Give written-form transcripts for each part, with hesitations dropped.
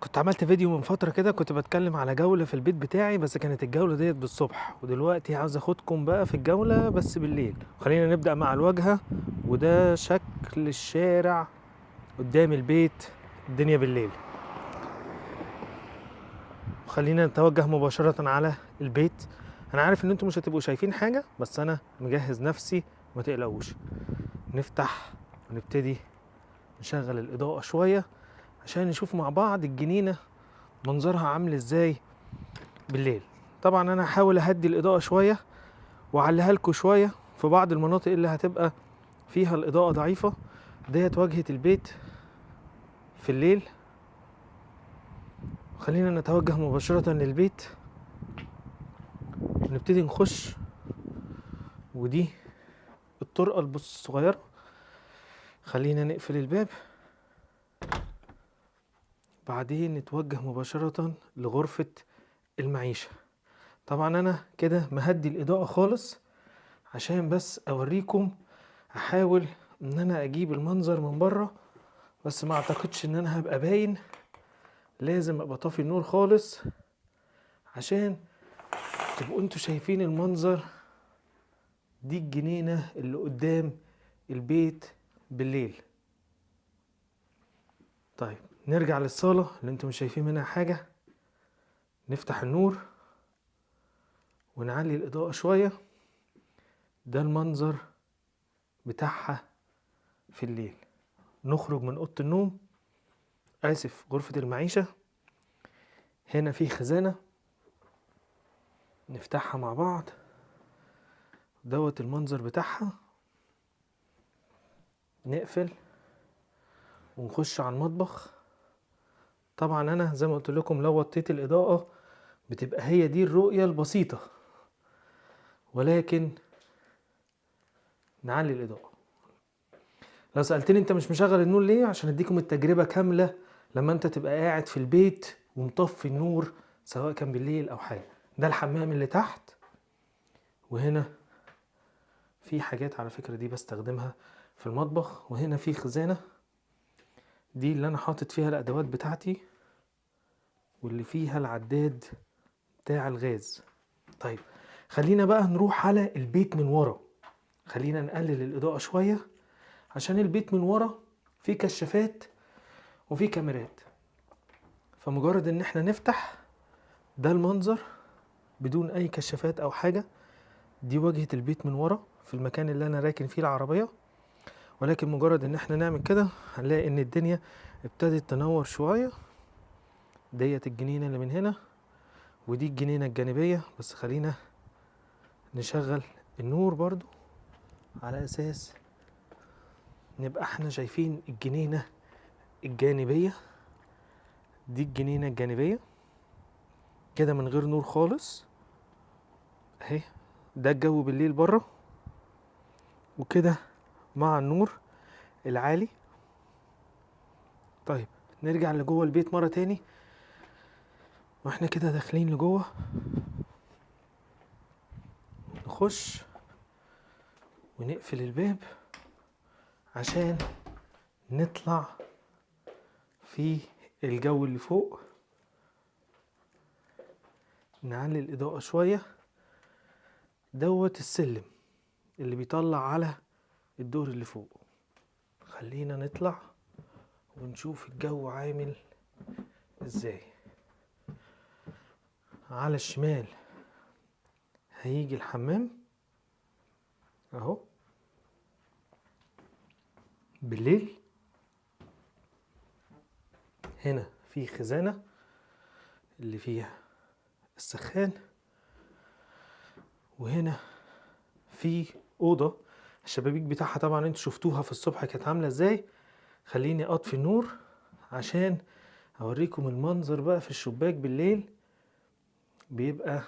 كنت عملت فيديو من فترة كده، كنت بتكلم على جولة في البيت بتاعي، بس كانت الجولة ديت بالصبح. ودلوقتي عاوز اخدكم بقى في الجولة بس بالليل. خلينا نبدأ مع الواجهة. وده شكل الشارع قدام البيت الدنيا بالليل. خلينا نتوجه مباشرة على البيت. انا عارف ان انتم مش هتبقوا شايفين حاجة، بس انا مجهز نفسي، ما تقلقوش. نفتح ونبتدي نشغل الإضاءة شوية عشان نشوف مع بعض الجنينة منظرها عامل ازاي بالليل. طبعا انا هحاول اهدي الاضاءه شويه واعليها لكم شويه في بعض المناطق اللي هتبقى فيها الاضاءه ضعيفه. ديت واجهه البيت في الليل. خلينا نتوجه مباشره للبيت ونبتدي نخش. ودي الطرقه الصغيره. خلينا نقفل الباب، بعدين نتوجه مباشره لغرفه المعيشه. طبعا انا كده مهدي الاضاءه خالص عشان بس اوريكم. هحاول ان انا اجيب المنظر من بره، بس ما اعتقدش ان انا هبقى باين. لازم ابقى طافي النور خالص عشان تبقوا انتوا شايفين المنظر. دي الجنينة اللي قدام البيت بالليل. طيب نرجع للصالة اللي انتوا مش شايفين منها حاجة. نفتح النور ونعلي الإضاءة شوية. ده المنظر بتاعها في الليل. نخرج من أوضة النوم، آسف، غرفة المعيشة. هنا في خزانة نفتحها مع بعض. دوت المنظر بتاعها. نقفل ونخش على المطبخ. طبعا انا زي ما قلت لكم لو وطيت الاضاءة بتبقى هي دي الرؤية البسيطة، ولكن نعلي الاضاءة. لو سألتني انت مش مشغل النور ليه، عشان اديكم التجربة كاملة لما انت تبقى قاعد في البيت ومطفي النور، سواء كان بالليل او حاجة. ده الحمام اللي تحت. وهنا في حاجات على فكرة دي بستخدمها في المطبخ. وهنا في خزانة، دي اللي انا حاطط فيها الادوات بتاعتي، واللي فيها العداد بتاع الغاز. طيب خلينا بقى نروح على البيت من ورا. خلينا نقلل الإضاءة شوية عشان البيت من ورا فيه كشافات وفيه كاميرات. فمجرد ان احنا نفتح، ده المنظر بدون اي كشافات او حاجة. دي واجهة البيت من ورا في المكان اللي انا راكن فيه العربية. ولكن مجرد ان احنا نعمل كده هنلاقي ان الدنيا ابتدت تنور شوية. ديت الجنينة اللي من هنا، ودي الجنينة الجانبية. بس خلينا نشغل النور برضو على اساس نبقى احنا شايفين الجنينة الجانبية. دي الجنينة الجانبية كده من غير نور خالص اهي. ده الجو بالليل بره، وكده مع النور العالي. طيب نرجع لجوه البيت مرة تاني. واحنا كده داخلين لجوه، نخش ونقفل الباب عشان نطلع في الجو اللي فوق. نعلي الإضاءة شوية. دوت السلم اللي بيطلع على الدور اللي فوق. خلينا نطلع ونشوف الجو عامل ازاي. على الشمال هيجي الحمام اهو بالليل. هنا في خزانة اللي فيها السخان. وهنا في أوضة الشبابيك بتاعها طبعا انتوا شفتوها في الصبح كانت عاملة ازاي. خليني اطفي النور عشان اوريكم المنظر بقى في الشباك بالليل بيبقى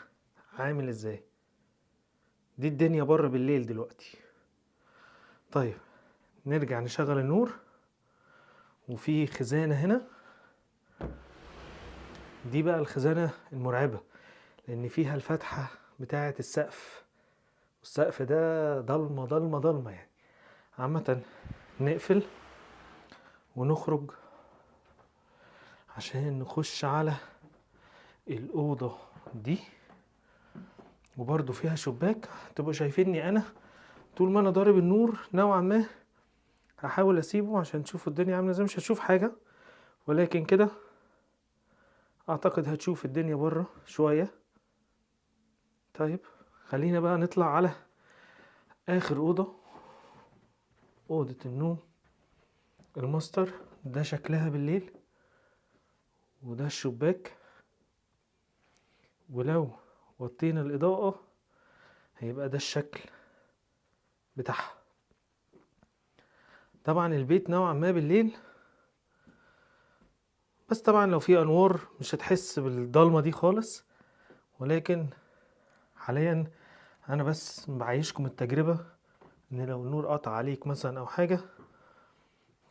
عامل ازاي. دي الدنيا بره بالليل دلوقتي. طيب نرجع نشغل النور. وفي خزانة هنا، دي بقى الخزانة المرعبة لان فيها الفتحة بتاعة السقف. والسقف ده ضلمة ضلمة ضلمة يعني. عامة نقفل ونخرج عشان نخش على الأوضة دي، وبرضو فيها شباك. تبقوا شايفيني أنا طول ما أنا ضارب النور نوعا ما هحاول أسيبه عشان تشوفوا الدنيا عاملة ازاي. مش هتشوف حاجة، ولكن كده أعتقد هتشوف الدنيا بره شوية. طيب خلينا بقى نطلع على آخر أوضة، أوضة النوم الماستر. ده شكلها بالليل، وده الشباك، ولو وطينا الإضاءة هيبقى ده الشكل بتاعها. طبعا البيت نوعا ما بالليل، بس طبعا لو في أنوار مش هتحس بالضلمة دي خالص، ولكن حاليا أنا بس بعيشكم التجربة إن لو النور قطع عليك مثلا أو حاجة.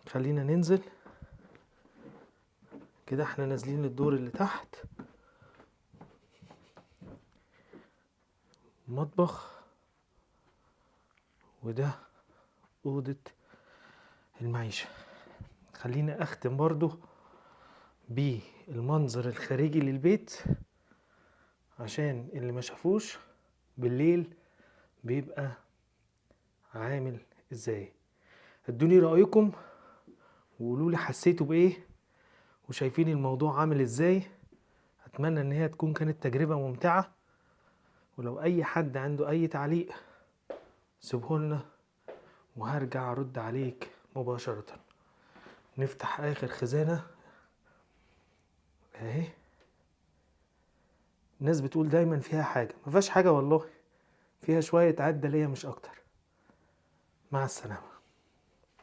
خلينا ننزل كده، احنا نازلين للدور اللي تحت. مطبخ، وده أوضة المعيشة. خلينا أختم برضو بالمنظر الخارجي للبيت عشان اللي ما شافوش بالليل بيبقى عامل ازاي. ادوني رأيكم وقولوا لي حسيتوا بايه وشايفين الموضوع عامل ازاي. اتمنى ان هي تكون كانت تجربة ممتعة، ولو اي حد عنده اي تعليق سيبهولنا وهرجع ارد عليك مباشرة. نفتح اخر خزانة اهي. الناس بتقول دايما فيها حاجة، مفيهاش حاجة والله، فيها شوية عدة ليا مش اكتر. مع السلامة.